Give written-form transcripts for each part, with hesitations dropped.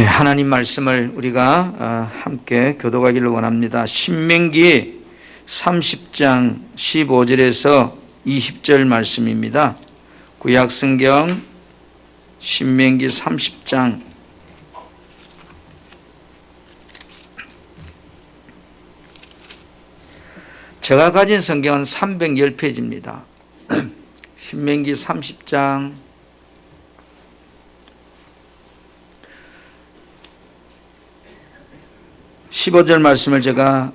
하나님 말씀을 우리가 함께 교도하기를 원합니다. 신명기 30장 15절에서 20절 말씀입니다. 구약성경 신명기 30장 제가 가진 성경은 310페이지입니다. 신명기 30장 15절 말씀을 제가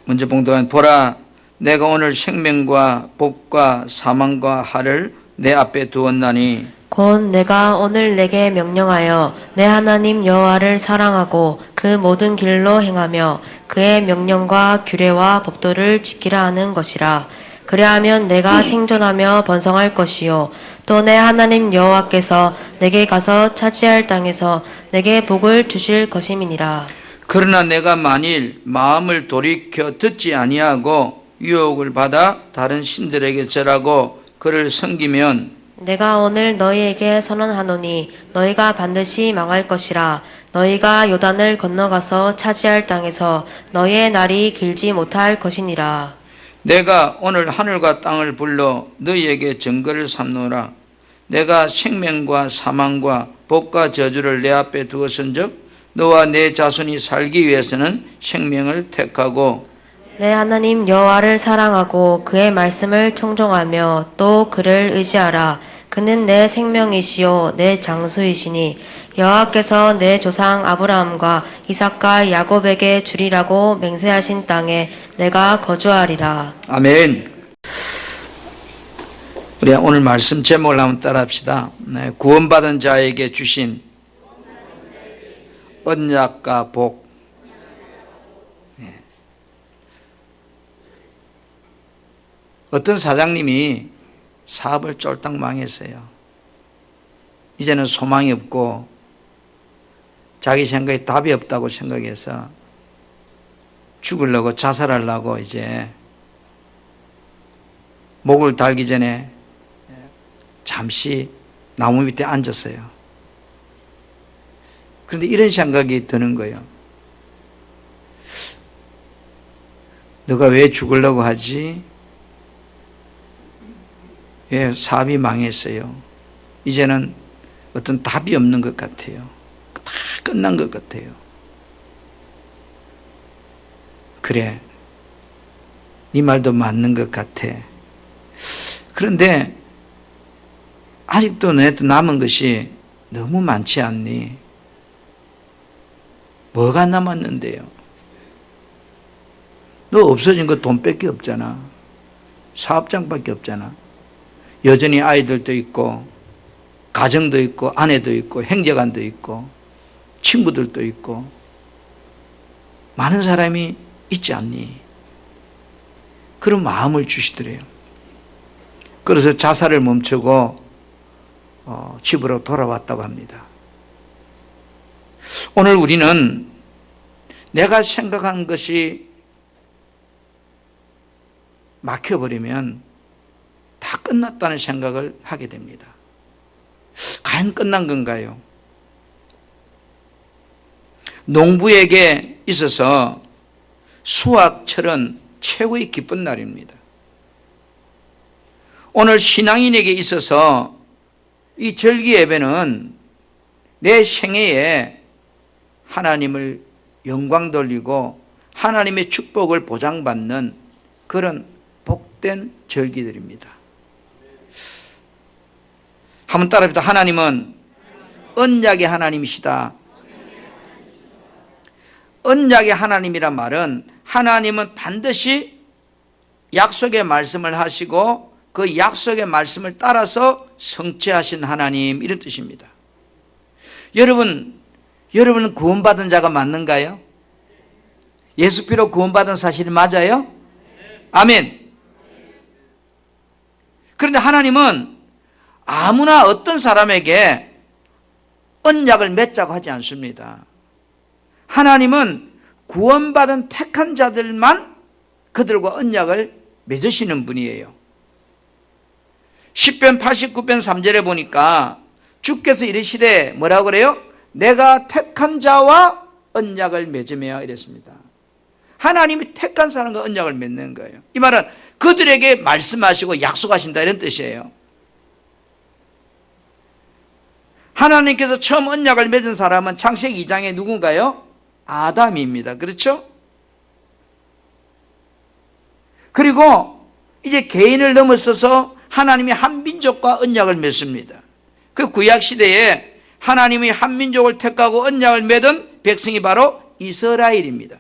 먼저 봉독한 보라 내가 오늘 생명과 복과 사망과 화를 내 앞에 두었나니 곧 내가 오늘 내게 명령하여 내 하나님 여호와를 사랑하고 그 모든 길로 행하며 그의 명령과 규례와 법도를 지키라 하는 것이라. 그리하면 내가 생존하며 번성할 것이요 또 내 하나님 여호와께서 내게 가서 차지할 땅에서 내게 복을 주실 것임이니라. 그러나 내가 만일 마음을 돌이켜 듣지 아니하고 유혹을 받아 다른 신들에게 절하고 그를 섬기면 내가 오늘 너희에게 선언하노니 너희가 반드시 망할 것이라. 너희가 요단을 건너가서 차지할 땅에서 너희의 날이 길지 못할 것이니라. 내가 오늘 하늘과 땅을 불러 너희에게 증거를 삼노라. 내가 생명과 사망과 복과 저주를 내 앞에 두었은즉 너와 내 자손이 살기 위해서는 생명을 택하고 내 하나님 여호와를 사랑하고 그의 말씀을 청종하며 또 그를 의지하라. 그는 내 생명이시요 내 장수이시니 여호와께서 내 조상 아브라함과 이삭과 야곱에게 주리라고 맹세하신 땅에 내가 거주하리라. 아멘. 우리 오늘 말씀 제목을 한번 따라합시다. 구원받은 자에게 주신 언약과 복. 어떤 사장님이 사업을 쫄딱 망했어요. 이제는 소망이 없고 자기 생각에 답이 없다고 생각해서 죽으려고 자살하려고 이제 목을 달기 전에 잠시 나무 밑에 앉았어요. 그런데 이런 생각이 드는 거예요. 너가 왜 죽으려고 하지? 왜 사업이 망했어요? 이제는 어떤 답이 없는 것 같아요. 다 끝난 것 같아요. 그래, 네 말도 맞는 것 같아. 그런데 아직도 내한테 남은 것이 너무 많지 않니? 뭐가 남았는데요? 너 없어진 거 돈밖에 없잖아. 사업장밖에 없잖아. 여전히 아이들도 있고 가정도 있고 아내도 있고 형제간도 있고 친구들도 있고 많은 사람이 있지 않니? 그런 마음을 주시더래요. 그래서 자살을 멈추고 집으로 돌아왔다고 합니다. 오늘 우리는 내가 생각한 것이 막혀버리면 다 끝났다는 생각을 하게 됩니다. 과연 끝난 건가요? 농부에게 있어서 수확철은 최고의 기쁜 날입니다. 오늘 신앙인에게 있어서 이 절기 예배는 내 생애에 하나님을 영광 돌리고 하나님의 축복을 보장받는 그런 복된 절기들입니다. 한번 따라합시다. 하나님은 언약의 하나님이시다. 언약의 하나님이란 말은 하나님은 반드시 약속의 말씀을 하시고 그 약속의 말씀을 따라서 성취하신 하나님, 이런 뜻입니다. 여러분은 구원받은 자가 맞는가요? 예수 피로 구원받은 사실이 맞아요? 아멘. 그런데 하나님은 아무나 어떤 사람에게 언약을 맺자고 하지 않습니다. 하나님은 구원받은 택한 자들만 그들과 언약을 맺으시는 분이에요. 10편 89편 3절에 보니까 주께서 이르시되 뭐라고 그래요? 내가 택한 자와 언약을 맺으며 이랬습니다. 하나님이 택한 사람과 언약을 맺는 거예요. 이 말은 그들에게 말씀하시고 약속하신다 이런 뜻이에요. 하나님께서 처음 언약을 맺은 사람은 창세기 2장에 누군가요? 아담입니다. 그렇죠? 그리고 이제 개인을 넘어서서 하나님이 한 민족과 언약을 맺습니다. 그 구약 시대에 하나님이 한 민족을 택하고 언약을 맺은 백성이 바로 이스라엘입니다.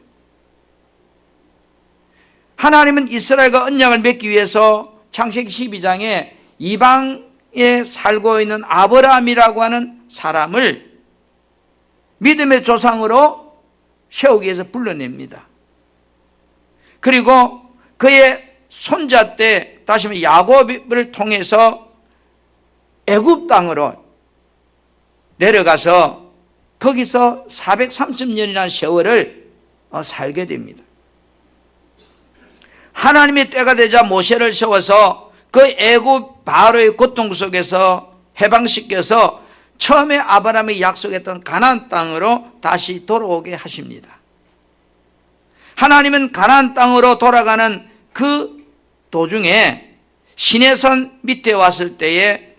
하나님은 이스라엘과 언약을 맺기 위해서 창세기 12장에 이방에 살고 있는 아브라함이라고 하는 사람을 믿음의 조상으로 세우기 위해서 불러냅니다. 그리고 그의 손자 때 다시 한번 야곱을 통해서 애굽 땅으로 내려가서 거기서 430년이라는 세월을 살게 됩니다. 하나님의 때가 되자 모세를 세워서 그 애굽 바로의 고통 속에서 해방시켜서 처음에 아브라함이 약속했던 가나안 땅으로 다시 돌아오게 하십니다. 하나님은 가나안 땅으로 돌아가는 그 도중에 시내산 밑에 왔을 때에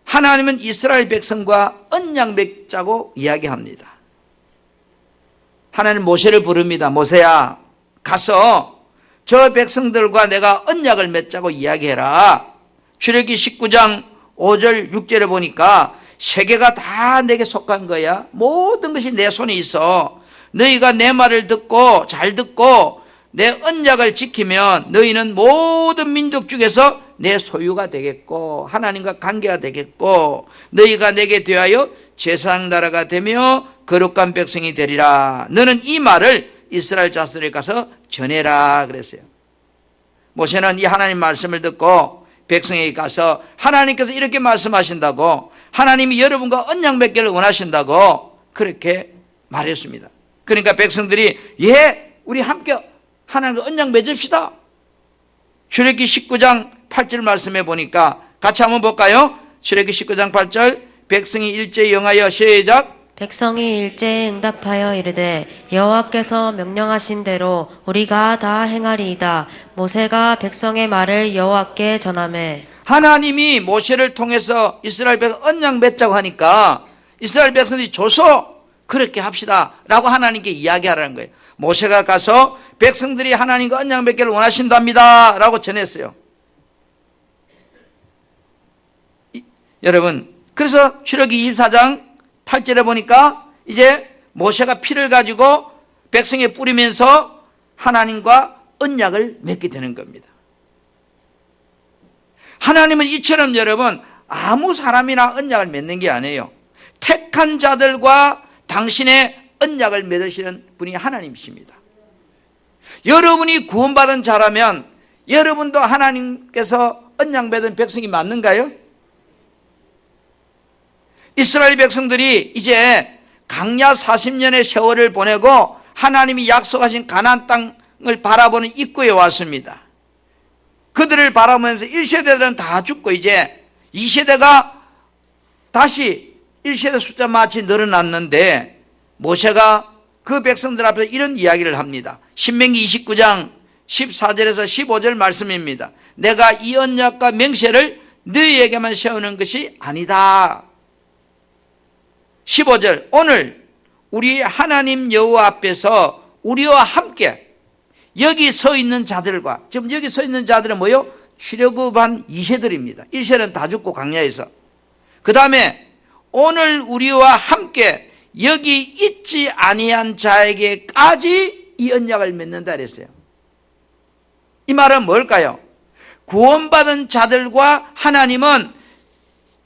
하나님은 이스라엘 백성과 언약 맺자고 이야기합니다. 하나님 모세를 부릅니다. 모세야, 가서 저 백성들과 내가 언약을 맺자고 이야기해라. 출애굽기 19장 5절 6절에 보니까 세계가 다 내게 속한 거야. 모든 것이 내 손에 있어. 너희가 내 말을 듣고 잘 듣고 내 언약을 지키면 너희는 모든 민족 중에서 내 소유가 되겠고 하나님과 관계가 되겠고 너희가 내게 대하여 제사장 나라가 되며 거룩한 백성이 되리라. 너는 이 말을 이스라엘 자손에게 가서 전해라 그랬어요. 모세는 이 하나님 말씀을 듣고 백성에게 가서 하나님께서 이렇게 말씀하신다고, 하나님이 여러분과 언약 맺기를 원하신다고 그렇게 말했습니다. 그러니까 백성들이 예, 우리 함께 하나님과 언약 맺읍시다. 출애굽기 19장 8절 말씀해 보니까 같이 한번 볼까요? 출애굽기 19장 8절 백성이 일제히 영하여 시작. 백성이 일제히 응답하여 이르되 여호와께서 명령하신 대로 우리가 다 행하리이다. 모세가 백성의 말을 여호와께 전하매. 하나님이 모세를 통해서 이스라엘 백성 언약 맺자고 하니까 이스라엘 백성들이 줘서 그렇게 합시다 라고 하나님께 이야기하라는 거예요. 모세가 가서 백성들이 하나님과 언약 맺기를 원하신답니다 라고 전했어요. 여러분, 그래서 출애굽기 24장 8절에 보니까 이제 모세가 피를 가지고 백성에 뿌리면서 하나님과 언약을 맺게 되는 겁니다. 하나님은 이처럼 여러분 아무 사람이나 언약을 맺는 게 아니에요. 택한 자들과 당신의 언약을 맺으시는 분이 하나님이십니다. 여러분이 구원받은 자라면 여러분도 하나님께서 언약 맺은 백성이 맞는가요? 이스라엘 백성들이 이제 광야 40년의 세월을 보내고 하나님이 약속하신 가나안 땅을 바라보는 입구에 왔습니다. 그들을 바라보면서 1세대들은 다 죽고 이제 2세대가 다시 1세대 숫자 마치 늘어났는데 모세가 그 백성들 앞에서 이런 이야기를 합니다. 신명기 29장 14절에서 15절 말씀입니다. 내가 이 언약과 맹세를 너희에게만 세우는 것이 아니다. 15절 오늘 우리 하나님 여호와 앞에서 우리와 함께 여기 서 있는 자들과, 지금 여기 서 있는 자들은 뭐요? 출애굽한 2세들입니다. 1세는 다 죽고 광야에서. 그 다음에 오늘 우리와 함께 여기 있지 아니한 자에게까지 이 언약을 맺는다 그랬어요. 이 말은 뭘까요? 구원받은 자들과 하나님은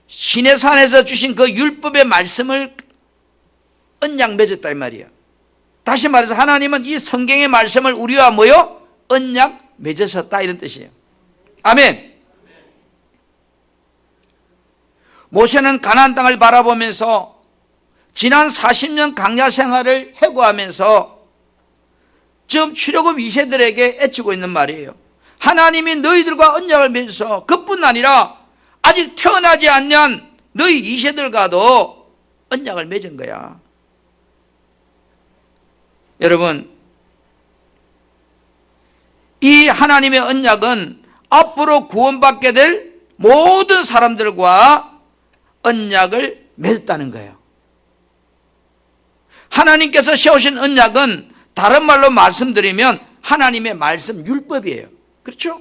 시내산에서 주신 그 율법의 말씀을 언약 맺었다 이 말이에요. 다시 말해서 하나님은 이 성경의 말씀을 우리와 뭐요? 언약 맺으셨다 이런 뜻이에요. 아멘. 모세는 가나안 땅을 바라보면서 지난 40년 광야 생활을 해고하면서 지금 출애굽 2세들에게 애치고 있는 말이에요. 하나님이 너희들과 언약을 맺어서 그뿐 아니라 아직 태어나지 않는 너희 2세들과도 언약을 맺은 거야. 여러분, 이 하나님의 언약은 앞으로 구원받게 될 모든 사람들과 언약을 맺었다는 거예요. 하나님께서 세우신 언약은 다른 말로 말씀드리면 하나님의 말씀 율법이에요. 그렇죠?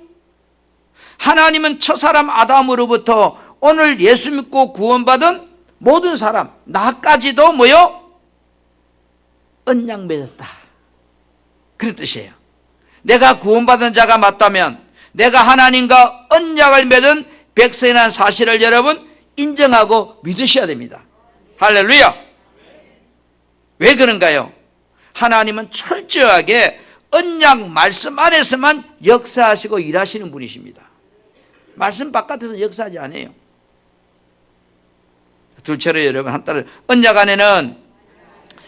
하나님은 첫사람 아담으로부터 오늘 예수 믿고 구원받은 모든 사람, 나까지도 뭐요? 언약 맺었다. 그런 뜻이에요. 내가 구원받은 자가 맞다면 내가 하나님과 언약을 맺은 백성이라는 사실을 여러분 인정하고 믿으셔야 됩니다. 할렐루야. 왜 그런가요? 하나님은 철저하게 언약 말씀 안에서만 역사하시고 일하시는 분이십니다. 말씀 바깥에서 역사하지 않아요. 둘째로 여러분, 한 따라 언약 안에는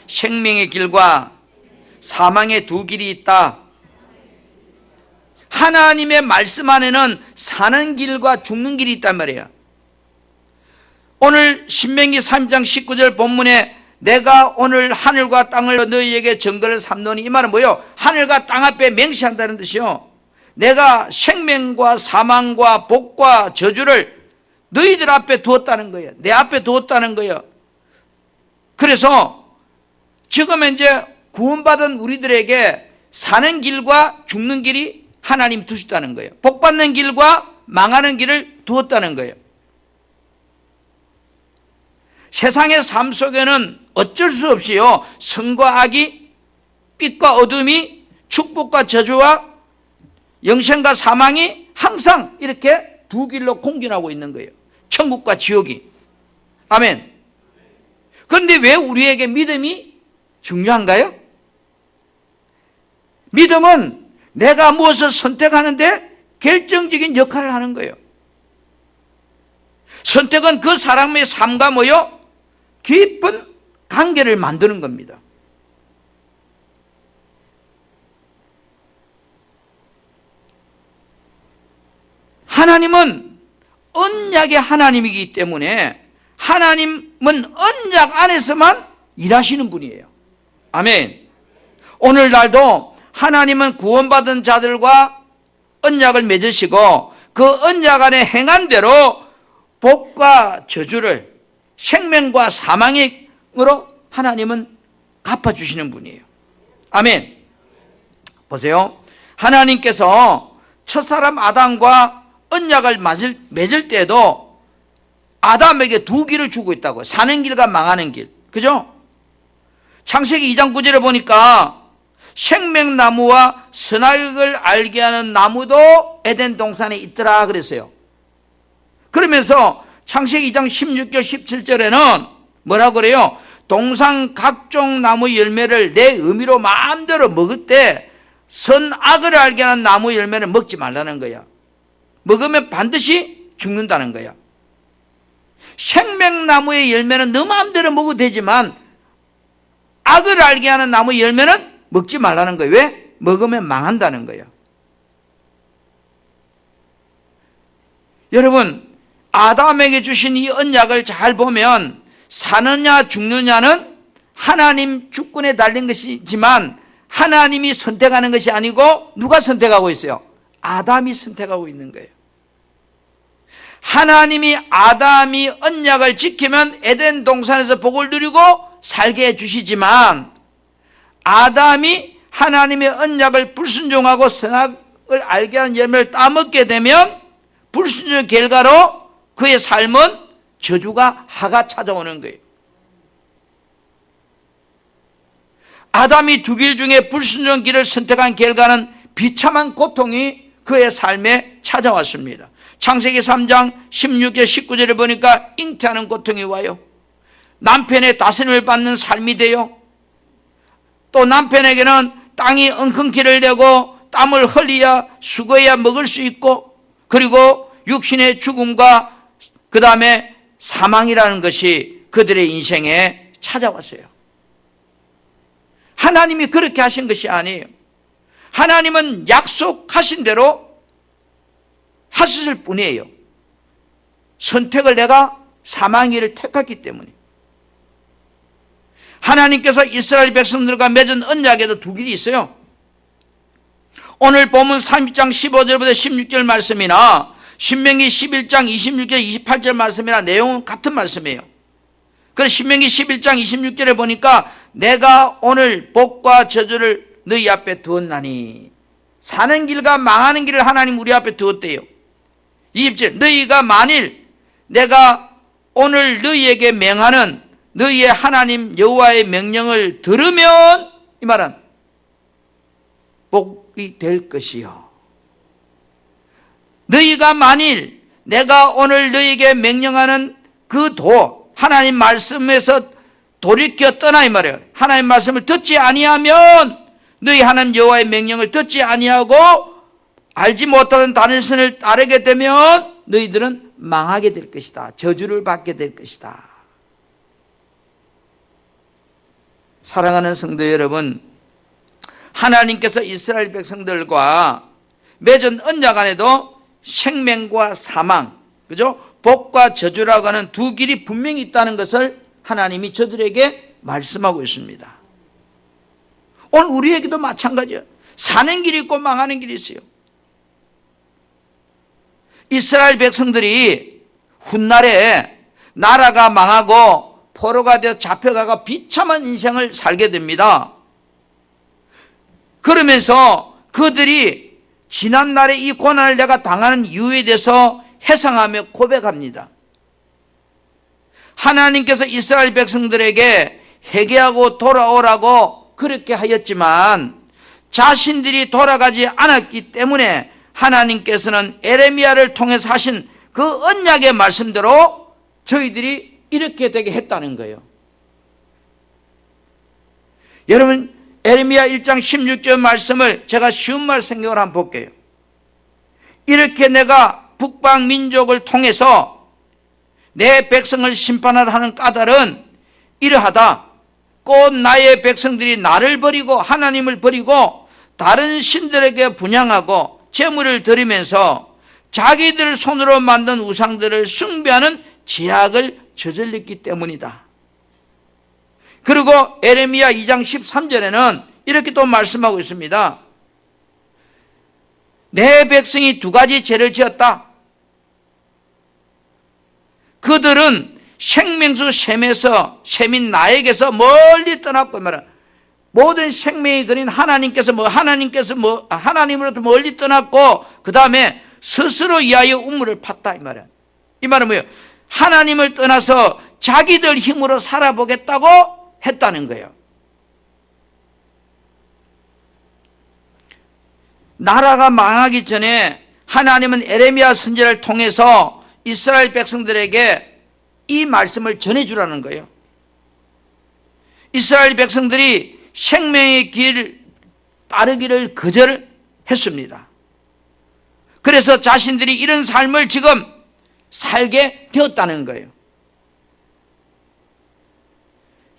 생명의 길과 사망의 두 길이 있다. 하나님의 말씀 안에는 사는 길과 죽는 길이 있단 말이에요. 오늘 신명기 3장 19절 본문에 내가 오늘 하늘과 땅을 너희에게 증거를 삼노니, 이 말은 뭐예요? 하늘과 땅 앞에 맹세한다는 뜻이요. 내가 생명과 사망과 복과 저주를 너희들 앞에 두었다는 거예요. 내 앞에 두었다는 거예요. 그래서 지금 이제 구원받은 우리들에게 사는 길과 죽는 길이 하나님 두셨다는 거예요. 복받는 길과 망하는 길을 두었다는 거예요. 세상의 삶 속에는 어쩔 수 없이요, 선과 악이, 빛과 어둠이, 축복과 저주와 영생과 사망이 항상 이렇게 두 길로 공존하고 있는 거예요. 천국과 지옥이. 아멘. 그런데 왜 우리에게 믿음이 중요한가요? 믿음은 내가 무엇을 선택하는데 결정적인 역할을 하는 거예요. 선택은 그 사람의 삶과 뭐요? 깊은 관계를 만드는 겁니다. 하나님은 언약의 하나님이기 때문에 하나님은 언약 안에서만 일하시는 분이에요. 아멘. 오늘날도 하나님은 구원받은 자들과 언약을 맺으시고 그 언약 안에 행한 대로 복과 저주를 생명과 사망으로 하나님은 갚아주시는 분이에요. 아멘. 보세요. 하나님께서 첫사람 아담과 언약을 맺을 때도 아담에게 두 길을 주고 있다고요. 사는 길과 망하는 길. 그죠? 창세기 2장 9절에 보니까 생명나무와 선악을 알게 하는 나무도 에덴 동산에 있더라 그랬어요. 그러면서 창세기 2장 16절 17절에는 뭐라고 그래요? 동산 각종 나무 열매를 내 의미로 마음대로 먹을 때 선악을 알게 하는 나무 열매를 먹지 말라는 거야. 먹으면 반드시 죽는다는 거야. 생명나무의 열매는 너 마음대로 먹어도 되지만 악을 알게 하는 나무 열매는 먹지 말라는 거예요. 왜? 먹으면 망한다는 거예요. 여러분, 아담에게 주신 이 언약을 잘 보면 사느냐 죽느냐는 하나님 주권에 달린 것이지만 하나님이 선택하는 것이 아니고 누가 선택하고 있어요? 아담이 선택하고 있는 거예요. 하나님이 아담이 언약을 지키면 에덴 동산에서 복을 누리고 살게 해주시지만 아담이 하나님의 언약을 불순종하고 선악을 알게 하는 열매를 따먹게 되면 불순종의 결과로 그의 삶은 저주가 하가 찾아오는 거예요. 아담이 두 길 중에 불순종 길을 선택한 결과는 비참한 고통이 그의 삶에 찾아왔습니다. 창세기 3장 16절 19절에 보니까 잉태하는 고통이 와요. 남편의 다스림을 받는 삶이 돼요. 또 남편에게는 땅이 엉겅퀴를 내고 땀을 흘려야 수고해야 먹을 수 있고, 그리고 육신의 죽음과 그 다음에 사망이라는 것이 그들의 인생에 찾아왔어요. 하나님이 그렇게 하신 것이 아니에요. 하나님은 약속하신 대로 하셨을 뿐이에요. 선택을 내가 사망의 길을 택했기 때문에. 하나님께서 이스라엘 백성들과 맺은 언약에도 두 길이 있어요. 오늘 본문 30장 15절부터 16절 말씀이나 신명기 11장 26절 28절 말씀이나 내용은 같은 말씀이에요. 그래서 신명기 11장 26절에 보니까 내가 오늘 복과 저주를 너희 앞에 두었나니, 사는 길과 망하는 길을 하나님 우리 앞에 두었대요. 20절, 너희가 만일 내가 오늘 너희에게 명하는 너희의 하나님 여호와의 명령을 들으면, 이 말은 복이 될 것이요. 너희가 만일 내가 오늘 너희에게 명령하는 그 하나님 말씀에서 돌이켜 떠나, 이 말이에요. 하나님 말씀을 듣지 아니하면, 너희 하나님 여호와의 명령을 듣지 아니하고 알지 못하는 다른 신을 따르게 되면 너희들은 망하게 될 것이다. 저주를 받게 될 것이다. 사랑하는 성도 여러분, 하나님께서 이스라엘 백성들과 맺은 언약 안에도 생명과 사망, 그죠? 복과 저주라고 하는 두 길이 분명히 있다는 것을 하나님이 저들에게 말씀하고 있습니다. 오늘 우리에게도 마찬가지예요. 사는 길이 있고 망하는 길이 있어요. 이스라엘 백성들이 훗날에 나라가 망하고 포로가 되어 잡혀가가 비참한 인생을 살게 됩니다. 그러면서 그들이 지난날의 이 고난을 내가 당하는 이유에 대해서 회상하며 고백합니다. 하나님께서 이스라엘 백성들에게 회개하고 돌아오라고 그렇게 하였지만 자신들이 돌아가지 않았기 때문에 하나님께서는 에레미야를 통해서 하신 그 언약의 말씀대로 저희들이 이렇게 되게 했다는 거예요. 여러분, 에레미야 1장 16절 말씀을 제가 쉬운 말 생각을 한번 볼게요. 이렇게 내가 북방 민족을 통해서 내 백성을 심판하라 하는 까닭은 이러하다. 곧 나의 백성들이 나를 버리고 하나님을 버리고 다른 신들에게 분향하고 제물을 드리면서 자기들 손으로 만든 우상들을 숭배하는 죄악을 저질렀기 때문이다. 그리고 에레미야 2장 13절에는 이렇게 또 말씀하고 있습니다. 내 백성이 두 가지 죄를 지었다. 그들은 생명수 셈에서, 셈인 나에게서 멀리 떠났고, 모든 생명이 그린 하나님으로부터 멀리 떠났고, 그 다음에 스스로 위하여 우물을 팠다, 이 말이야. 이 말은 뭐예요? 하나님을 떠나서 자기들 힘으로 살아보겠다고 했다는 거예요. 나라가 망하기 전에 하나님은 에레미야 선지자를 통해서 이스라엘 백성들에게 이 말씀을 전해주라는 거예요. 이스라엘 백성들이 생명의 길 따르기를 거절했습니다. 그래서 자신들이 이런 삶을 지금 살게 되었다는 거예요.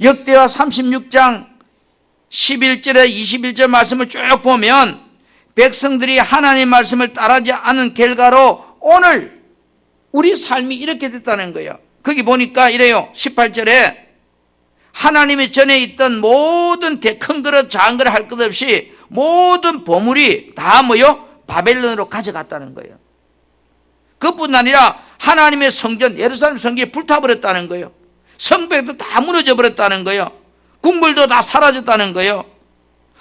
역대하 36장 11절에 21절 말씀을 쭉 보면 백성들이 하나님의 말씀을 따르지 않은 결과로 오늘 우리 삶이 이렇게 됐다는 거예요. 거기 보니까 이래요. 18절에 하나님이 전에 있던 모든 큰 그릇 작은 그릇 할 것 없이 모든 보물이 다 뭐요? 바벨론으로 가져갔다는 거예요. 그뿐 아니라 하나님의 성전 예루살렘 성전이 불타버렸다는 거예요. 성벽도 다 무너져 버렸다는 거예요. 궁궐도 다 사라졌다는 거예요.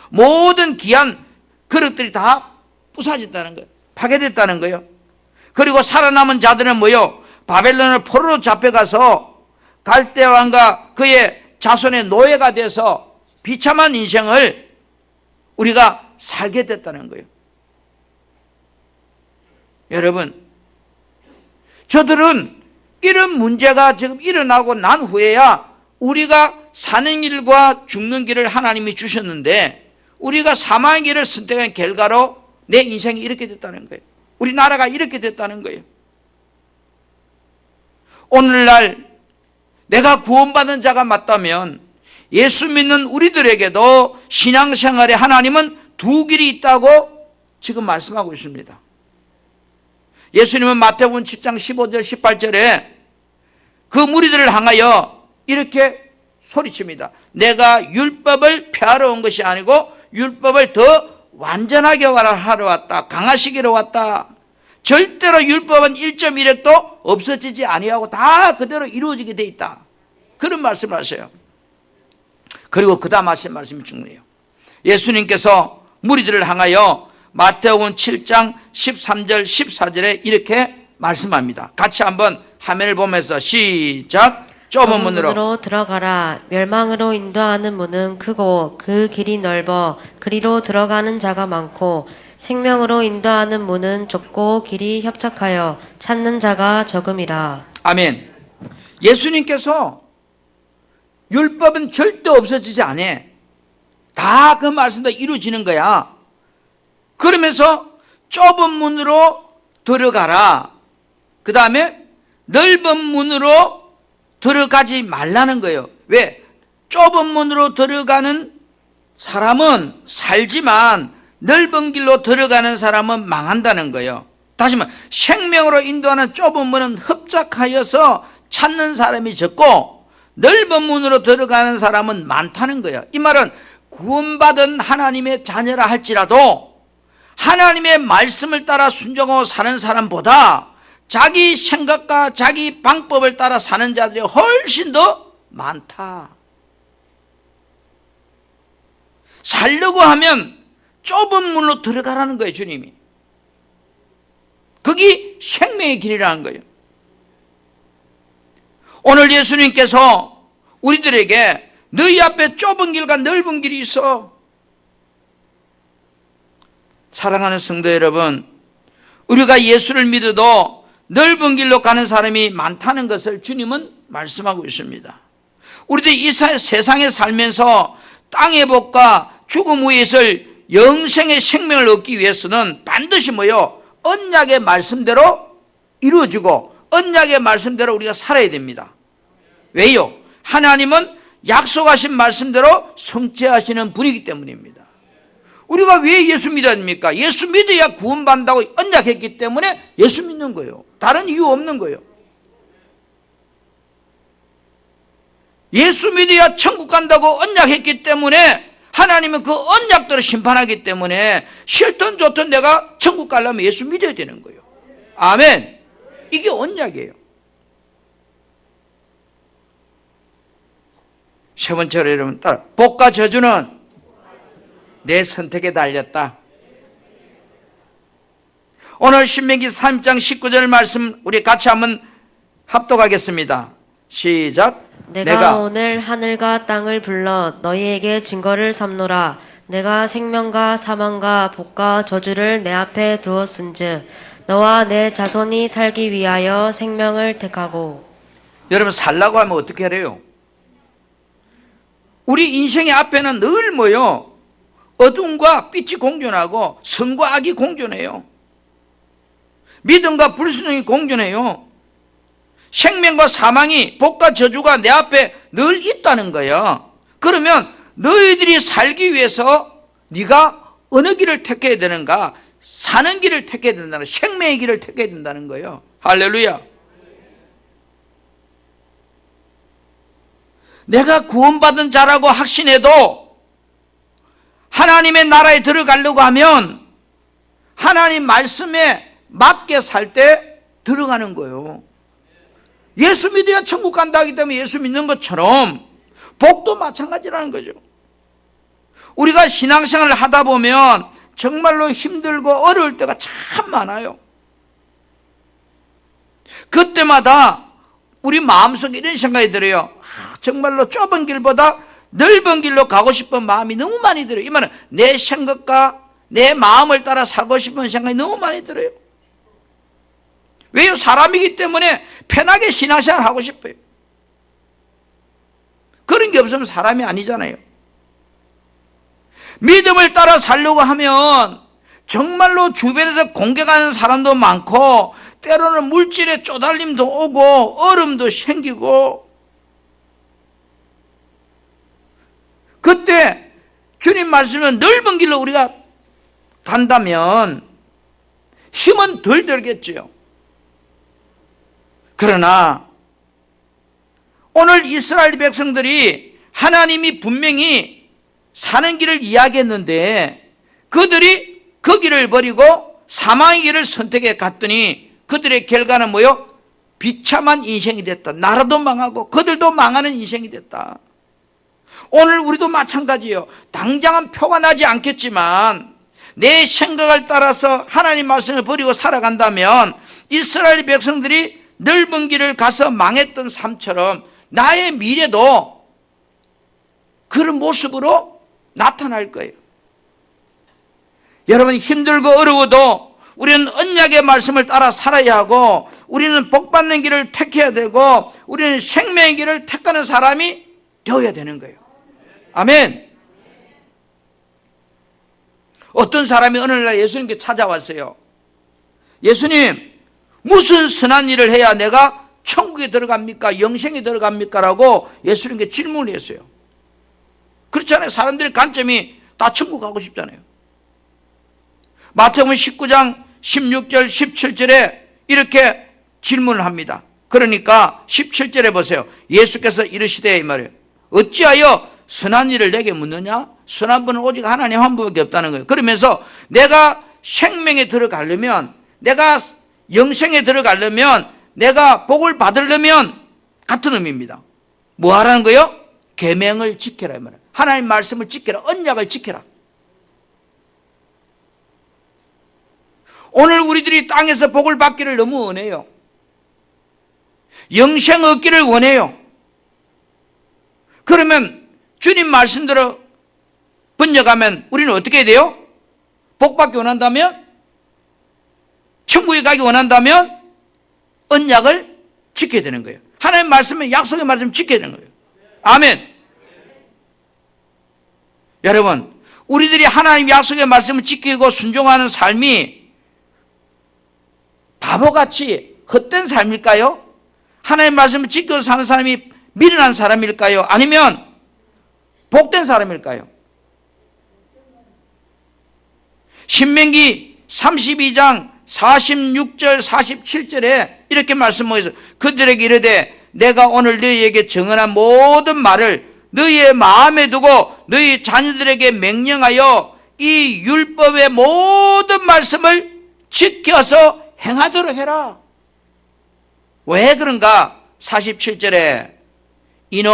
모든 귀한 그릇들이 다 부사졌다는 거예요. 파괴됐다는 거예요. 그리고 살아남은 자들은 뭐요? 바벨론을 포로로 잡혀가서 갈대 왕과 그의 자손의 노예가 돼서 비참한 인생을 우리가 살게 됐다는 거예요. 여러분, 저들은 이런 문제가 지금 일어나고 난 후에야 우리가 사는 길과 죽는 길을 하나님이 주셨는데 우리가 사망의 길을 선택한 결과로 내 인생이 이렇게 됐다는 거예요. 우리 나라가 이렇게 됐다는 거예요. 오늘날 내가 구원받은 자가 맞다면 예수 믿는 우리들에게도 신앙생활에 하나님은 두 길이 있다고 지금 말씀하고 있습니다. 예수님은 마태복음 10장 15절 18절에 그 무리들을 향하여 이렇게 소리칩니다. 내가 율법을 폐하러 온 것이 아니고 율법을 더 완전하게 하러 왔다. 강화시키러 왔다. 절대로 율법은 1.1획도 없어지지 아니하고 다 그대로 이루어지게 돼 있다. 그런 말씀을 하셔요. 그리고 그 다음 하신 말씀이 중요해요. 예수님께서 무리들을 향하여 마태복음 7장 13절 14절에 이렇게 말씀합니다. 같이 한번 화면을 보면서 시작. 좁은 문으로 들어가라. 멸망으로 인도하는 문은 크고 그 길이 넓어 그리로 들어가는 자가 많고 생명으로 인도하는 문은 좁고 길이 협착하여 찾는 자가 적음이라. 아멘. 예수님께서 율법은 절대 없어지지 않아. 다 그 말씀도 이루어지는 거야. 그러면서 좁은 문으로 들어가라. 그 다음에 넓은 문으로 들어가지 말라는 거예요. 왜? 좁은 문으로 들어가는 사람은 살지만 넓은 길로 들어가는 사람은 망한다는 거예요. 다시 말해 생명으로 인도하는 좁은 문은 협착하여서 찾는 사람이 적고 넓은 문으로 들어가는 사람은 많다는 거예요. 이 말은 구원받은 하나님의 자녀라 할지라도 하나님의 말씀을 따라 순종하고 사는 사람보다 자기 생각과 자기 방법을 따라 사는 자들이 훨씬 더 많다. 살려고 하면 좁은 문으로 들어가라는 거예요, 주님이. 그게 생명의 길이라는 거예요. 오늘 예수님께서 우리들에게 너희 앞에 좁은 길과 넓은 길이 있어. 사랑하는 성도 여러분, 우리가 예수를 믿어도 넓은 길로 가는 사람이 많다는 것을 주님은 말씀하고 있습니다. 우리들 이 세상에 살면서 땅의 복과 죽음 후에 있을 영생의 생명을 얻기 위해서는 반드시 뭐요? 언약의 말씀대로 이루어지고 언약의 말씀대로 우리가 살아야 됩니다. 왜요? 하나님은 약속하신 말씀대로 성취하시는 분이기 때문입니다. 우리가 왜 예수 믿어야 됩니까? 예수 믿어야 구원받는다고 언약했기 때문에 예수 믿는 거예요. 다른 이유 없는 거예요. 예수 믿어야 천국 간다고 언약했기 때문에 하나님은 그 언약대로 심판하기 때문에 싫든 좋든 내가 천국 가려면 예수 믿어야 되는 거예요. 아멘. 이게 언약이에요. 세 번째로 여러분 따라 복과 저주는 내 선택에 달렸다. 오늘 신명기 3장 19절 말씀 우리 같이 한번 합독하겠습니다. 시작. 내가 오늘 하늘과 땅을 불러 너희에게 증거를 삼노라. 내가 생명과 사망과 복과 저주를 내 앞에 두었은즉 너와 내 자손이 살기 위하여 생명을 택하고. 여러분 살라고 하면 어떻게 해요? 우리 인생의 앞에는 늘 뭐요? 어둠과 빛이 공존하고 선과 악이 공존해요. 믿음과 불순종이 공존해요. 생명과 사망이 복과 저주가 내 앞에 늘 있다는 거예요. 그러면 너희들이 살기 위해서 네가 어느 길을 택해야 되는가? 사는 길을 택해야 된다는 거예요. 생명의 길을 택해야 된다는 거예요. 할렐루야. 내가 구원받은 자라고 확신해도 하나님의 나라에 들어가려고 하면 하나님 말씀에 맞게 살 때 들어가는 거예요. 예수 믿어야 천국 간다 하기 때문에 예수 믿는 것처럼 복도 마찬가지라는 거죠. 우리가 신앙생활을 하다 보면 정말로 힘들고 어려울 때가 참 많아요. 그때마다 우리 마음속에 이런 생각이 들어요. 정말로 좁은 길보다 넓은 길로 가고 싶은 마음이 너무 많이 들어요. 이 말은 내 생각과 내 마음을 따라 살고 싶은 생각이 너무 많이 들어요. 왜요? 사람이기 때문에 편하게 신앙생활 하고 싶어요. 그런 게 없으면 사람이 아니잖아요. 믿음을 따라 살려고 하면 정말로 주변에서 공격하는 사람도 많고 때로는 물질의 쪼달림도 오고 얼음도 생기고 그때 주님 말씀은 넓은 길로 우리가 간다면 힘은 덜 들겠죠. 그러나 오늘 이스라엘 백성들이 하나님이 분명히 사는 길을 이야기했는데 그들이 그 길을 버리고 사망의 길을 선택해 갔더니 그들의 결과는 뭐요? 비참한 인생이 됐다. 나라도 망하고 그들도 망하는 인생이 됐다. 오늘 우리도 마찬가지예요. 당장은 표가 나지 않겠지만 내 생각을 따라서 하나님 말씀을 버리고 살아간다면 이스라엘 백성들이 넓은 길을 가서 망했던 삶처럼 나의 미래도 그런 모습으로 나타날 거예요. 여러분, 힘들고 어려워도 우리는 언약의 말씀을 따라 살아야 하고 우리는 복받는 길을 택해야 되고 우리는 생명의 길을 택하는 사람이 되어야 되는 거예요. 아멘. 어떤 사람이 어느 날 예수님께 찾아왔어요. 예수님, 무슨 선한 일을 해야 내가 천국에 들어갑니까? 영생에 들어갑니까? 라고 예수님께 질문을 했어요. 그렇잖아요. 사람들의 관점이 다 천국 가고 싶잖아요. 마태복음 19장 16절 17절에 이렇게 질문을 합니다. 그러니까 17절에 보세요. 예수께서 이르시되 이 말이에요. 어찌하여 선한 일을 내게 묻느냐? 선한 분은 오직 하나님 한 분밖에 없다는 거예요. 그러면서 내가 생명에 들어가려면, 내가 영생에 들어가려면, 내가 복을 받으려면 같은 의미입니다. 뭐 하라는 거예요? 계명을 지켜라 이 말이에요. 하나님 말씀을 지켜라. 언약을 지켜라. 오늘 우리들이 땅에서 복을 받기를 너무 원해요. 영생 얻기를 원해요. 그러면 주님 말씀대로 번역하면 우리는 어떻게 해야 돼요? 복 받기 원한다면, 천국에 가기 원한다면 언약을 지켜야 되는 거예요. 하나님 말씀은 약속의 말씀을 지켜야 되는 거예요. 아멘. 여러분, 우리들이 하나님 약속의 말씀을 지키고 순종하는 삶이 바보같이 헛된 삶일까요? 하나님 말씀을 지켜서 사는 사람이 미련한 사람일까요? 아니면 복된 사람일까요? 신명기 32장 46절 47절에 이렇게 말씀하셔서 그들에게 이르되 내가 오늘 너희에게 정언한 모든 말을 너희의 마음에 두고 너희 자녀들에게 명령하여 이 율법의 모든 말씀을 지켜서 행하도록 해라. 왜 그런가? 47절에 이는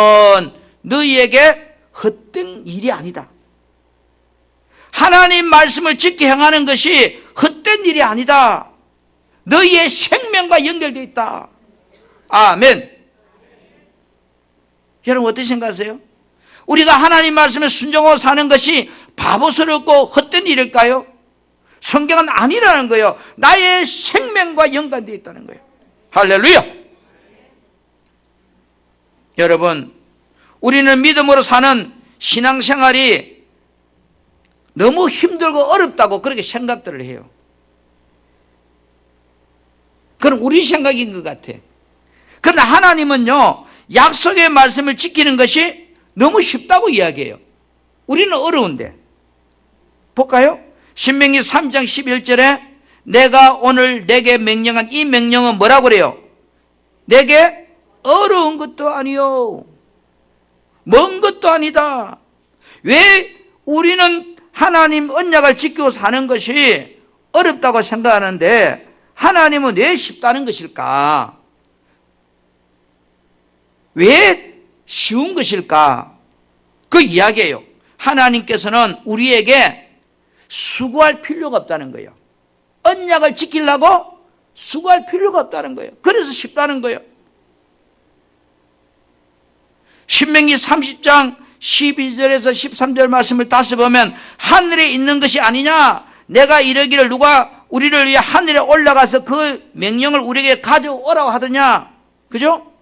너희에게 헛된 일이 아니다. 하나님 말씀을 지켜 행하는 것이 헛된 일이 아니다. 너희의 생명과 연결되어 있다. 아멘. 여러분 어떻게 생각하세요? 우리가 하나님 말씀에 순종하고 사는 것이 바보스럽고 헛된 일일까요? 성경은 아니라는 거예요. 나의 생명과 연관되어 있다는 거예요. 할렐루야. 여러분, 우리는 믿음으로 사는 신앙생활이 너무 힘들고 어렵다고 그렇게 생각들을 해요. 그건 우리 생각인 것 같아. 그러나 하나님은요, 약속의 말씀을 지키는 것이 너무 쉽다고 이야기해요. 우리는 어려운데. 볼까요? 신명기 3장 11절에 내가 오늘 내게 명령한 이 명령은 뭐라고 그래요? 내게 어려운 것도 아니요, 먼 것도 아니다. 왜 우리는 하나님 언약을 지키고 사는 것이 어렵다고 생각하는데 하나님은 왜 쉽다는 것일까? 왜 쉬운 것일까? 그 이야기예요. 하나님께서는 우리에게 수고할 필요가 없다는 거예요. 언약을 지키려고 수고할 필요가 없다는 거예요. 그래서 쉽다는 거예요. 신명기 30장 12절에서 13절 말씀을 다시 보면 하늘에 있는 것이 아니냐? 내가 이러기를 누가 우리를 위해 하늘에 올라가서 그 명령을 우리에게 가져오라고 하더냐? 그죠?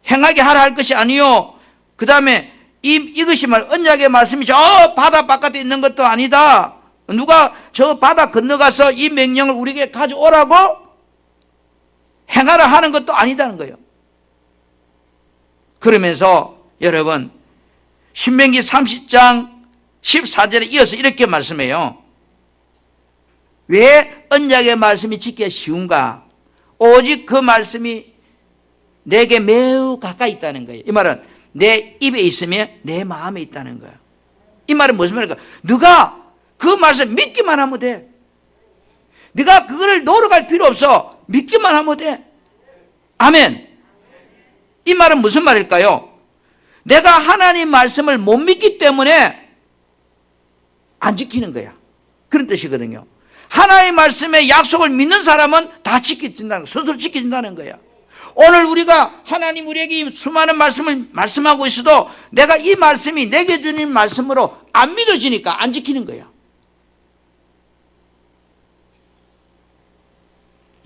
행하게 하라 할 것이 아니요. 그 다음에 이것이 언약의 말씀이 저 바다 바깥에 있는 것도 아니다. 누가 저 바다 건너가서 이 명령을 우리에게 가져오라고 행하라 하는 것도 아니다는 거예요. 그러면서 여러분, 신명기 30장 14절에 이어서 이렇게 말씀해요. 왜 언약의 말씀이 지키기 쉬운가? 오직 그 말씀이 내게 매우 가까이 있다는 거예요. 이 말은 내 입에 있으며 내 마음에 있다는 거야. 이 말은 무슨 말일까? 네가 그 말씀 믿기만 하면 돼. 네가 그거를 노력할 필요 없어. 믿기만 하면 돼. 아멘. 이 말은 무슨 말일까요? 내가 하나님 말씀을 못 믿기 때문에 안 지키는 거야. 그런 뜻이거든요. 하나님 말씀의 약속을 믿는 사람은 다 지켜진다는 거야. 스스로 지켜진다는 거야. 오늘 우리가 하나님 우리에게 수많은 말씀을 말씀하고 있어도 내가 이 말씀이 내게 주는 말씀으로 안 믿어지니까 안 지키는 거야.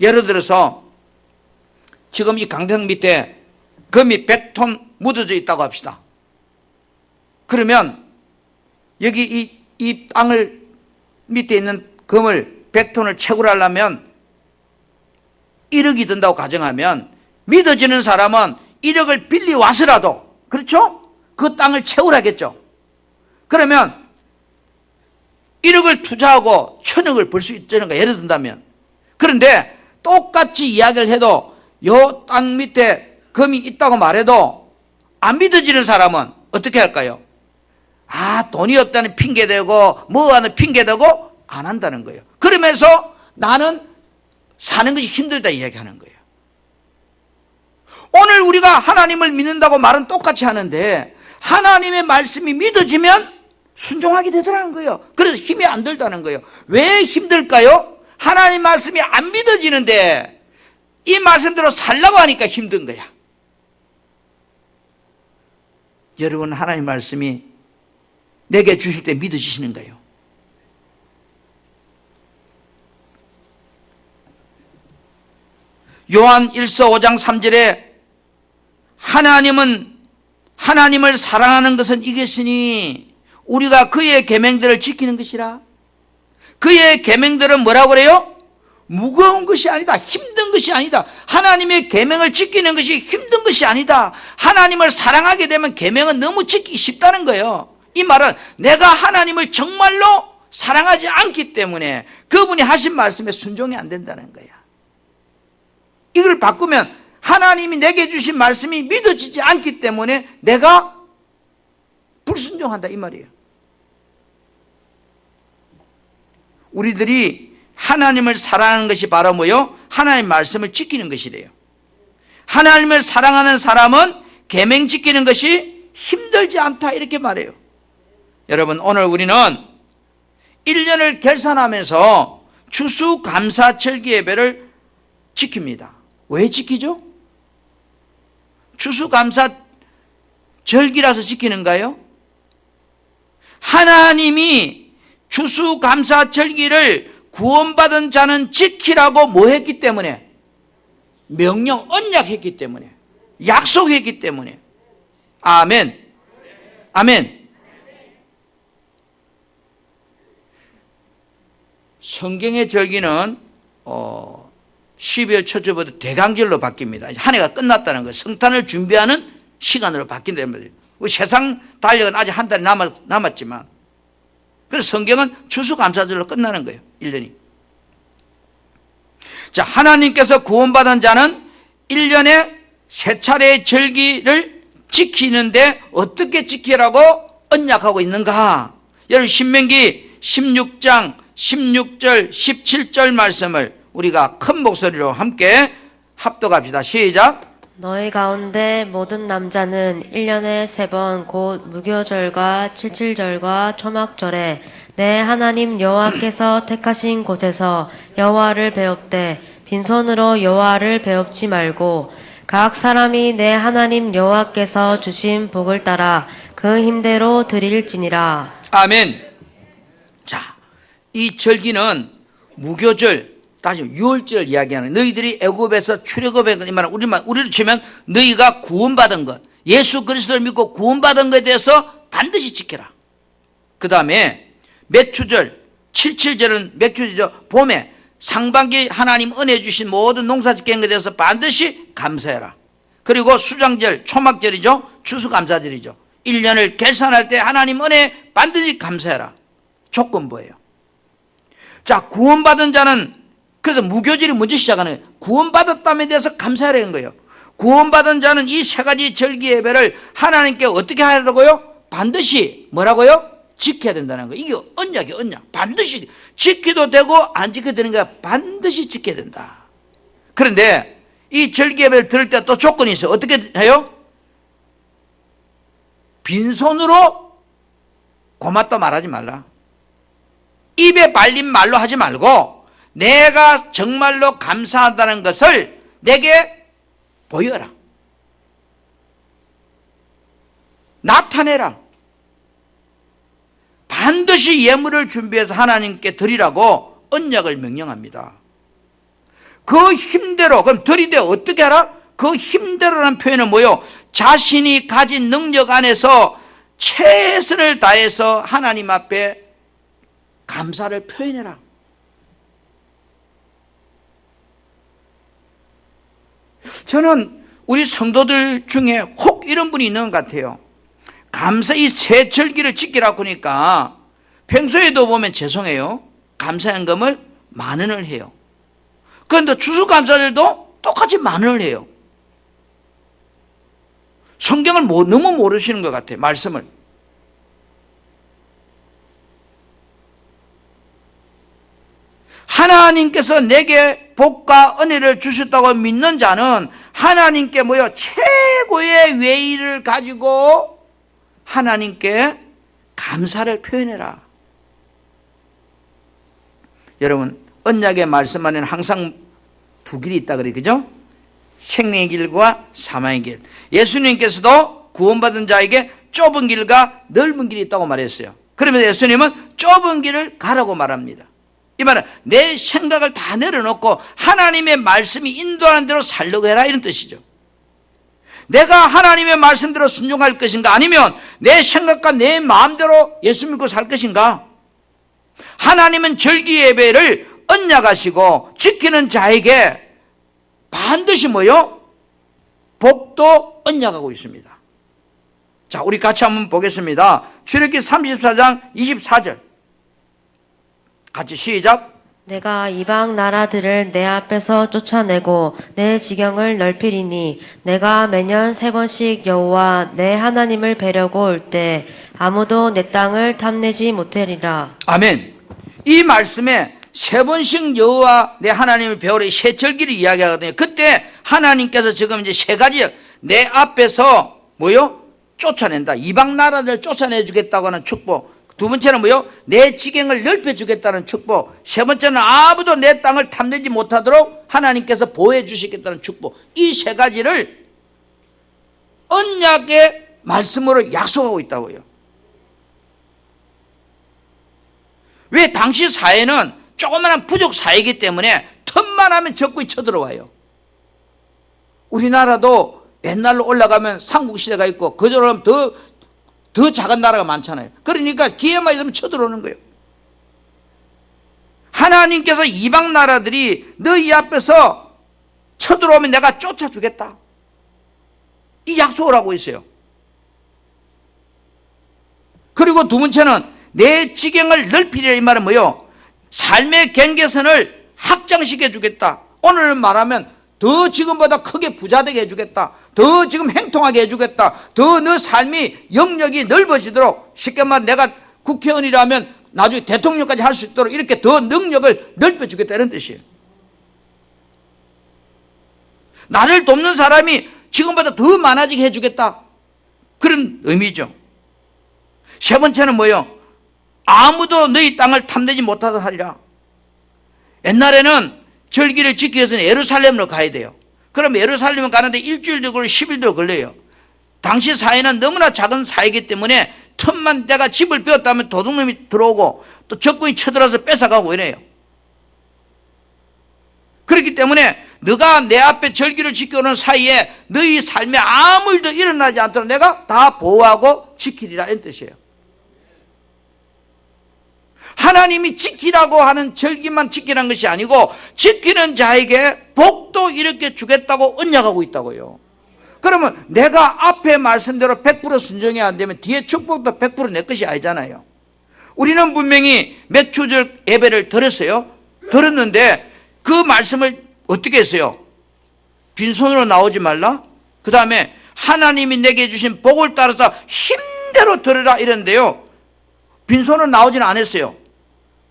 예를 들어서 지금 이 강당 밑에 금이 100톤 묻어져 있다고 합시다. 그러면 여기 이 땅을 밑에 있는 금을 100톤을 채굴하려면 1억이 든다고 가정하면 믿어지는 사람은 1억을 빌리 와서라도, 그렇죠? 그 땅을 채굴하겠죠. 그러면 1억을 투자하고 1000억을 벌 수 있다는 거 예를 든다면. 그런데 똑같이 이야기를 해도 요 땅 밑에 금이 있다고 말해도 안 믿어지는 사람은 어떻게 할까요? 아, 돈이 없다는 핑계대고 뭐하는 핑계대고 안 한다는 거예요. 그러면서 나는 사는 것이 힘들다 이야기하는 거예요. 오늘 우리가 하나님을 믿는다고 말은 똑같이 하는데 하나님의 말씀이 믿어지면 순종하게 되더라는 거예요. 그래서 힘이 안 들다는 거예요. 왜 힘들까요? 하나님 말씀이 안 믿어지는데 이 말씀대로 살라고 하니까 힘든 거야. 여러분, 하나님 말씀이 내게 주실 때 믿어지시는가요? 요한 1서 5장 3절에 하나님을 사랑하는 것은 이것이니 우리가 그의 계명들을 지키는 것이라. 그의 계명들은 뭐라고 그래요? 무거운 것이 아니다. 힘든 것이 아니다. 하나님의 계명을 지키는 것이 힘든 것이 아니다. 하나님을 사랑하게 되면 계명은 너무 지키기 쉽다는 거예요. 이 말은 내가 하나님을 정말로 사랑하지 않기 때문에 그분이 하신 말씀에 순종이 안 된다는 거야. 이걸 바꾸면 하나님이 내게 주신 말씀이 믿어지지 않기 때문에 내가 불순종한다 이 말이에요. 우리들이 하나님을 사랑하는 것이 바로 뭐요? 하나님의 말씀을 지키는 것이래요. 하나님을 사랑하는 사람은 계명 지키는 것이 힘들지 않다 이렇게 말해요. 여러분, 오늘 우리는 1년을 결산하면서 추수감사절기 예배를 지킵니다. 왜 지키죠? 추수감사절기라서 지키는가요? 하나님이 추수감사절기를 구원받은 자는 지키라고 뭐 했기 때문에? 명령, 언약했기 때문에, 약속했기 때문에. 아멘. 아멘. 성경의 절기는 12월 첫째부터 대강절로 바뀝니다. 한 해가 끝났다는 거예요. 성탄을 준비하는 시간으로 바뀐다는 거예요. 세상 달력은 아직 한 달이 남았지만, 그래서 성경은 추수감사절로 끝나는 거예요. 1년이. 자, 하나님께서 구원받은 자는 1년에 3차례의 절기를 지키는데 어떻게 지키라고 언약하고 있는가? 여러분, 신명기 16장 16절 17절 말씀을 우리가 큰 목소리로 함께 합독합시다. 시작. 너희 가운데 모든 남자는 1년에 3번 곧 무교절과 칠칠절과 초막절에 내 하나님 여호와께서 택하신 곳에서 여호와를 배웁되 빈손으로 여호와를 배웁지 말고 각 사람이 내 하나님 여호와께서 주신 복을 따라 그 힘대로 드릴지니라. 아멘. 자, 이 절기는 무교절, 다시 유월절 이야기하는, 너희들이 애굽에서 출애굽에 우리로 치면 너희가 구원받은 것, 예수 그리스도를 믿고 구원받은 것에 대해서 반드시 지켜라. 그 다음에 맥추절, 칠칠절은 맥추절이죠. 봄에 상반기 하나님 은혜 주신 모든 농사짓는 것에 대해서 반드시 감사해라. 그리고 수장절, 초막절이죠. 추수감사절이죠. 1년을 결산할 때 하나님 은혜 반드시 감사해라. 조건부예요. 자, 구원받은 자는, 그래서 무교절이 먼저 시작하는 거예요. 구원받았다에 대해서 감사하라는 거예요. 구원받은 자는 이 세 가지 절기 예배를 하나님께 어떻게 하라고요? 반드시 뭐라고요? 지켜야 된다는 거예요. 이게 언약이에요, 언약. 반드시 지켜도 되고 안 지켜도 되는 거야. 반드시 지켜야 된다. 그런데 이 절기 예배를 들을 때 또 조건이 있어요. 어떻게 해요? 빈손으로 고맙다 말하지 말라. 입에 발린 말로 하지 말고 내가 정말로 감사하다는 것을 내게 보여라. 나타내라. 반드시 예물을 준비해서 하나님께 드리라고 언약을 명령합니다. 그 힘대로, 그럼 드리되 어떻게 하라? 그 힘대로라는 표현은 뭐요? 자신이 가진 능력 안에서 최선을 다해서 하나님 앞에 감사를 표현해라. 저는 우리 성도들 중에 혹 이런 분이 있는 것 같아요. 감사, 이 세 절기를 지키라고 하니까 평소에도 보면 죄송해요. 감사연금을 10,000원을 해요. 그런데 추수감사절도 똑같이 10,000원을 해요. 성경을 너무 모르시는 것 같아요. 말씀을. 하나님께서 내게 복과 은혜를 주셨다고 믿는 자는 하나님께 뭐요? 최고의 외의를 가지고 하나님께 감사를 표현해라. 여러분, 언약의 말씀 안에는 항상 두 길이 있다 그래, 그죠? 생명의 길과 사망의 길. 예수님께서도 구원받은 자에게 좁은 길과 넓은 길이 있다고 말했어요. 그러면서 예수님은 좁은 길을 가라고 말합니다. 이 말은 내 생각을 다 내려놓고 하나님의 말씀이 인도하는 대로 살려고 해라, 이런 뜻이죠. 내가 하나님의 말씀대로 순종할 것인가, 아니면 내 생각과 내 마음대로 예수 믿고 살 것인가? 하나님은 절기 예배를 언약하시고 지키는 자에게 반드시 뭐요? 복도 언약하고 있습니다. 자, 우리 같이 한번 보겠습니다. 출애굽기 34장 24절 같이 시작. 내가 이방 나라들을 내 앞에서 쫓아내고 내 지경을 넓히리니 내가 매년 3번씩 여호와 내 하나님을 뵈려고 올 때 아무도 내 땅을 탐내지 못하리라. 아멘. 이 말씀에 3번씩 여호와 내 하나님을 배우라, 세 절기를 이야기하거든요. 그때 하나님께서 지금 이제 세 가지 내 앞에서 뭐요? 쫓아낸다. 이방 나라들 쫓아내주겠다고 하는 축복. 두 번째는 뭐요? 내 지경을 넓혀주겠다는 축복. 세 번째는 아무도 내 땅을 탐내지 못하도록 하나님께서 보호해 주시겠다는 축복. 이 세 가지를 언약의 말씀으로 약속하고 있다고요. 왜? 당시 사회는 조그마한 부족 사회이기 때문에 틈만 하면 적군이 쳐들어와요. 우리나라도 옛날로 올라가면 삼국시대가 있고 그저로 하면 더 작은 나라가 많잖아요. 그러니까 기회만 있으면 쳐들어오는 거예요. 하나님께서 이방 나라들이 너희 앞에서 쳐들어오면 내가 쫓아주겠다, 이 약속을 하고 있어요. 그리고 두 번째는 내 지경을 넓히리라. 이 말은 뭐예요? 삶의 경계선을 확장시켜 주겠다. 오늘 말하면 더 지금보다 크게 부자되게 해주겠다. 더 지금 행통하게 해주겠다. 더 너 삶이 영역이 넓어지도록, 쉽게 말해 내가 국회의원이라면 나중에 대통령까지 할 수 있도록 이렇게 더 능력을 넓혀주겠다, 이런 뜻이에요. 나를 돕는 사람이 지금보다 더 많아지게 해주겠다, 그런 의미죠. 세 번째는 뭐예요? 아무도 너희 땅을 탐내지 못하도록 하리라. 옛날에는 절기를 지키기 위해서는 예루살렘으로 가야 돼요. 그럼 예루살렘을 가는데 일주일도 걸리고 10일도 걸려요. 당시 사회는 너무나 작은 사회이기 때문에 틈만 내가 집을 비웠다면 도둑놈이 들어오고 또 적군이 쳐들어서 뺏어가고 이래요. 그렇기 때문에 너가 내 앞에 절기를 지켜오는 사이에 너희 삶에 아무 일도 일어나지 않도록 내가 다 보호하고 지키리라, 이런 뜻이에요. 하나님이 지키라고 하는 절기만 지키라는 것이 아니고 지키는 자에게 복도 이렇게 주겠다고 언약하고 있다고요. 그러면 내가 앞에 말씀대로 100% 순종이 안 되면 뒤에 축복도 100% 내 것이 아니잖아요. 우리는 분명히 맥주절 예배를 들었어요. 들었는데 그 말씀을 어떻게 했어요? 빈손으로 나오지 말라. 그 다음에 하나님이 내게 주신 복을 따라서 힘대로 들으라 이랬는데요. 빈손으로 나오지는 않았어요.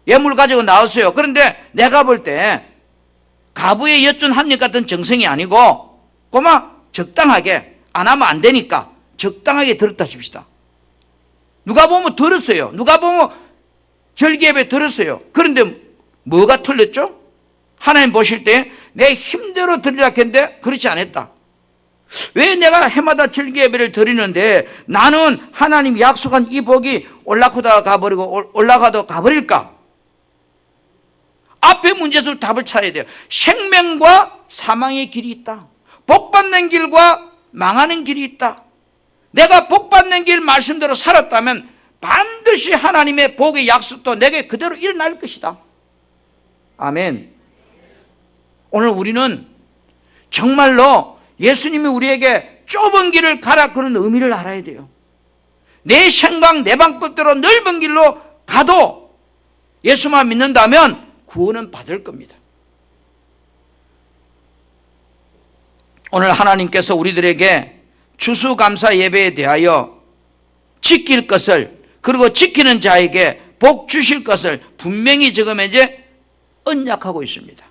예물 가지고 나왔어요. 그런데 내가 볼 때 가부의 엿준 한입 같은 정성이 아니고 꼬마 적당하게, 안 하면 안 되니까 적당하게 들었다 칩시다. 누가 보면 들었어요. 누가 보면 절기예배 들었어요. 그런데 뭐가 틀렸죠? 하나님 보실 때 내 힘대로 드리라 했는데 그렇지 않았다. 왜 내가 해마다 절기예배를 드리는데 나는 하나님이 약속한 이 복이 올라가다 가버리고 올라가도 가버릴까? 앞에 문제에서 답을 찾아야 돼요. 생명과 사망의 길이 있다. 복받는 길과 망하는 길이 있다. 내가 복받는 길 말씀대로 살았다면 반드시 하나님의 복의 약속도 내게 그대로 일어날 것이다. 아멘. 오늘 우리는 정말로 예수님이 우리에게 좁은 길을 가라 그런 의미를 알아야 돼요. 내 생각 내 방법대로 넓은 길로 가도 예수만 믿는다면 구원은 받을 겁니다. 오늘 하나님께서 우리들에게 추수감사 예배에 대하여 지킬 것을, 그리고 지키는 자에게 복 주실 것을 분명히 지금 이제 언약하고 있습니다.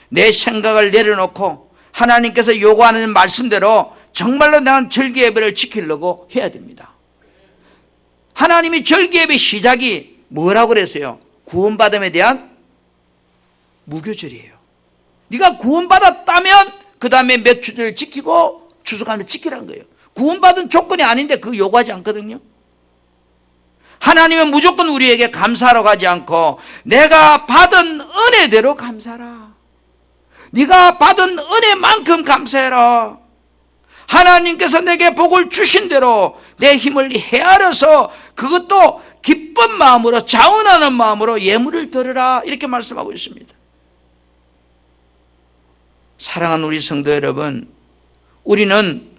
내 생각을 내려놓고 하나님께서 요구하는 말씀대로 정말로 나는 절기 예배를 지키려고 해야 됩니다. 하나님이 절기 예배 시작이 뭐라고 그랬어요? 구원받음에 대한 무교절이에요. 네가 구원받았다면 그 다음에 몇 주를 지키고 추수감사를 지키라는 거예요. 구원받은 조건이 아닌데 그거 요구하지 않거든요. 하나님은 무조건 우리에게 감사하러 가지 않고 내가 받은 은혜대로 감사하라. 네가 받은 은혜만큼 감사해라. 하나님께서 내게 복을 주신 대로 내 힘을 헤아려서 그것도 기쁜 마음으로, 자원하는 마음으로 예물을 드려라, 이렇게 말씀하고 있습니다. 사랑하는 우리 성도 여러분, 우리는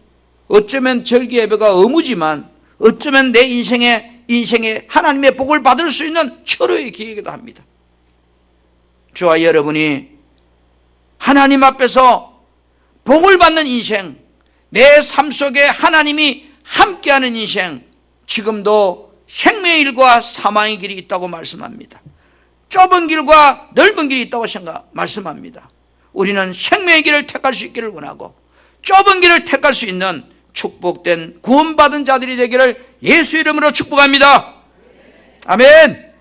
어쩌면 절기 예배가 의무지만 어쩌면 내 인생에 하나님의 복을 받을 수 있는 철호의 기회이기도 합니다. 저와 여러분이 하나님 앞에서 복을 받는 인생, 내 삶 속에 하나님이 함께하는 인생, 지금도 생명의 길과 사망의 길이 있다고 말씀합니다. 좁은 길과 넓은 길이 있다고 말씀합니다. 우리는 생명의 길을 택할 수 있기를 원하고 좁은 길을 택할 수 있는 축복된 구원받은 자들이 되기를 예수 이름으로 축복합니다. 아멘.